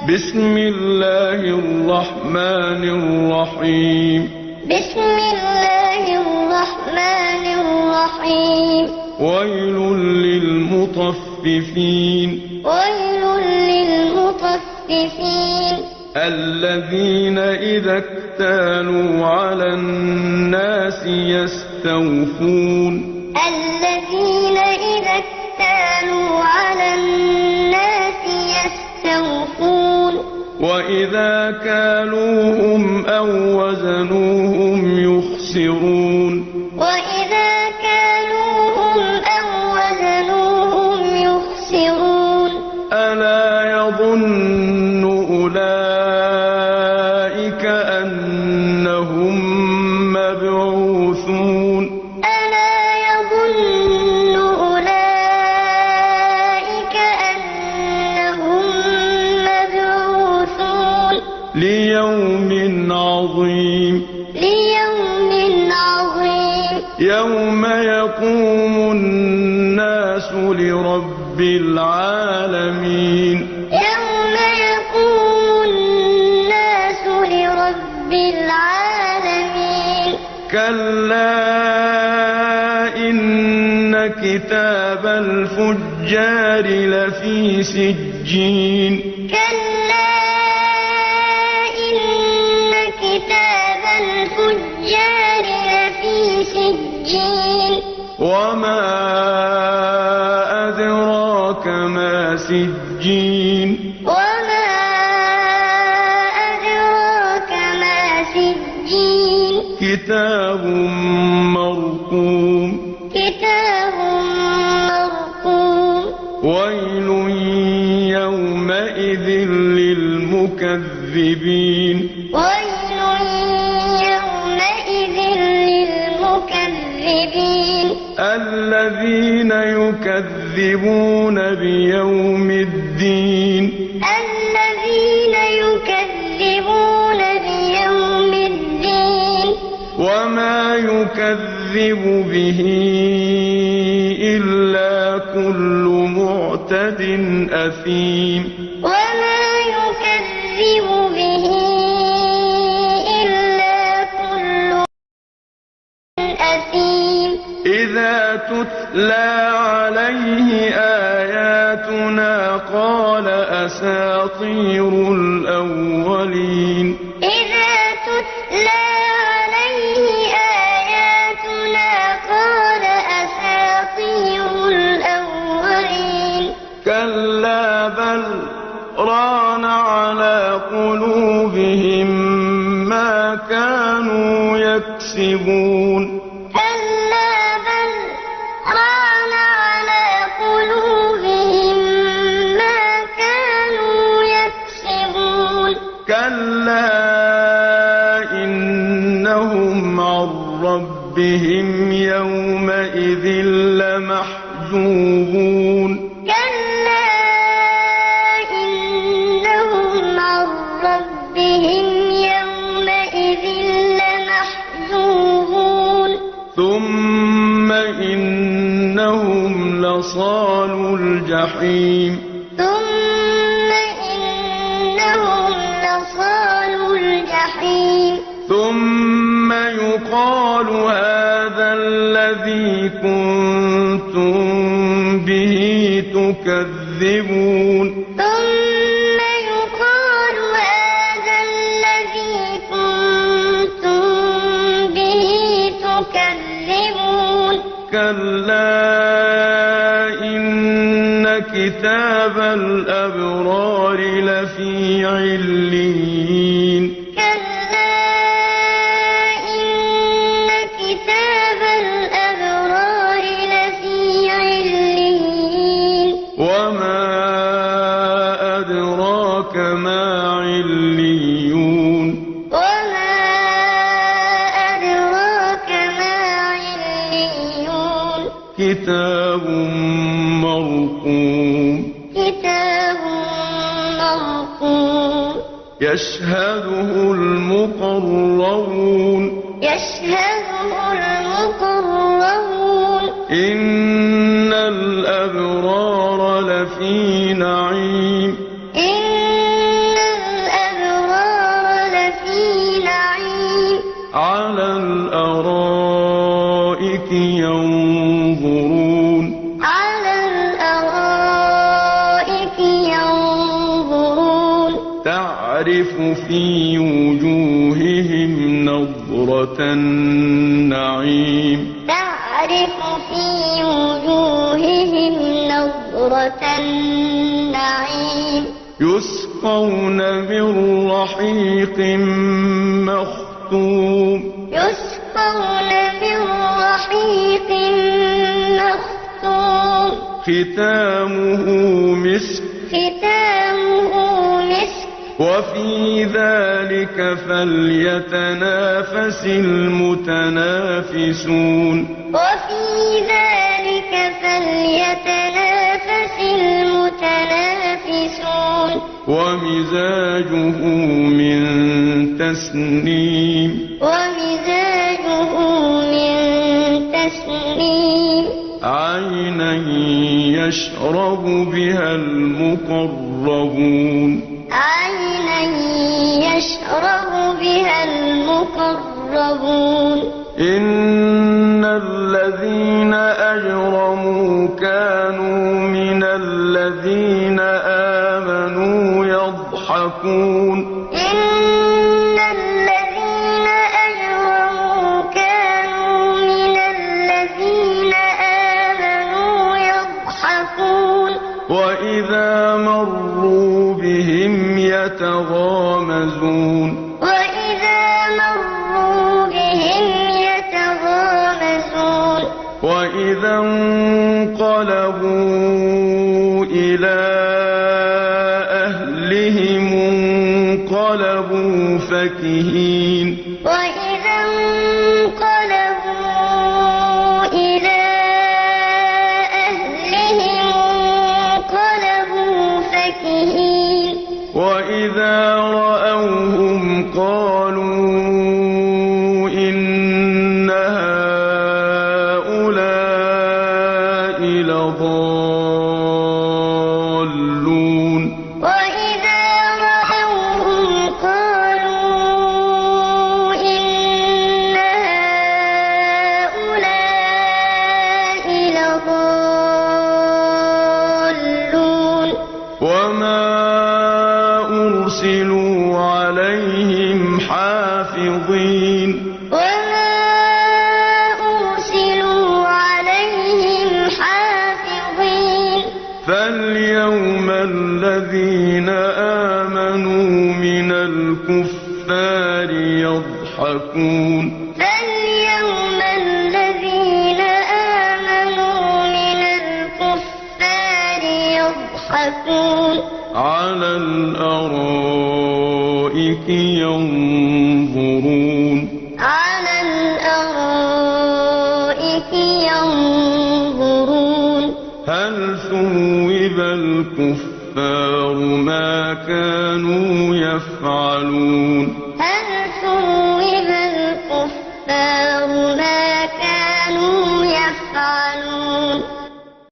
بسم الله الرحمن الرحيم بسم الله الرحمن الرحيم ويل للمطففين ويل للمطففين الذين إذا اكتالوا على الناس يستوفون الذين إذا اكتالوا على الناس يستوفون وإذا كالوهم أو وزنوهم يخسرون وإذا كالوهم أو وزنوهم يخسرون ألا يظن أولئك أنهم مبعوثون ألا يظن أولئك أنهم مبعوثون ليوم عظيم ليوم عظيم يوم يقوم الناس لرب العالمين يوم يقوم الناس لرب العالمين كلا إن كتاب الفجار لفي سجين كلا إن كتاب الفجار لفي سجين وما أدراك ما سجين وما أدراك ما سجين كتاب مرقوم كتاب مرقوم ويل يومئذ للمكذبين ويل يومئذ للمكذبين الذين يكذبون بيوم الدين الذين يكذبون بيوم الدين وما يكذب به إلا كل معتد أثيم وما يكذب به إلا كل أثيم إذا تتلى عليه آياتنا قال أساطير الأولين إذا تتلى عليه آياتنا قال أساطير الأولين كلا بل ران على قلوبهم ما كانوا يكسبون كلا بل ران على قلوبهم ما كانوا يكسبون كلا إنهم عن ربهم يومئذ لمحجوبون كلا إنهم عن ربهم يومئذ لمحجوبون ثم إنهم لصالو الجحيم ثم إنهم لصالو الجحيم ثم يقال هذا الذي كنتم به تكذبون ثم يقال هذا الذي كنتم به تكذبون كلا إن كتاب الأبرار لفي عليين كلا إن كتاب الأبرار لفي عليين وما أدراك ما عليون وما أدراك ما عليون كتاب مرقوم كتاب مرقوم يشهده المقربون يشهده المقربون إن الأبرار لفي نعيم إن تعرف في وجوههم نضرة النعيم تعرف في وجوههم نضرة النعيم يسقون من رحيق مختوم يسقون من رحيق مختوم ختامه مسك ختامه مسك وفي ذلك فليتنافس المتنافسون وفي ذلك فليتنافس المتنافسون ومزاجه من تسنيم ومزاجه من تسنيم عينا يشرب بها المقربون عينا يشرب بها المقربون إن الذين أجرموا كانوا من الذين آمنوا يضحكون إن الذين أجرموا كانوا من الذين آمنوا يضحكون وإذا مروا بهم يتغامزون وإذا مروا بهم يتغامزون وإذا انقلبوا إلى أهلهم انقلبوا فكهين وإذا انقلبوا إلى أهلهم انقلبوا فكهين وإذا رأوهم قالوا إن هؤلاء لضالون وإذا رأوهم قالوا إن هؤلاء لضالون وما أرسلوا عليهم حافظين وما أرسلوا عليهم حافظين فاليوم الذين آمنوا من الكفار يضحكون فاليوم الذين آمنوا من الكفار يضحكون على الأرائك ينظرون على الأرائك ينظرون هل ثوب الكفار ما كانوا يفعلون هل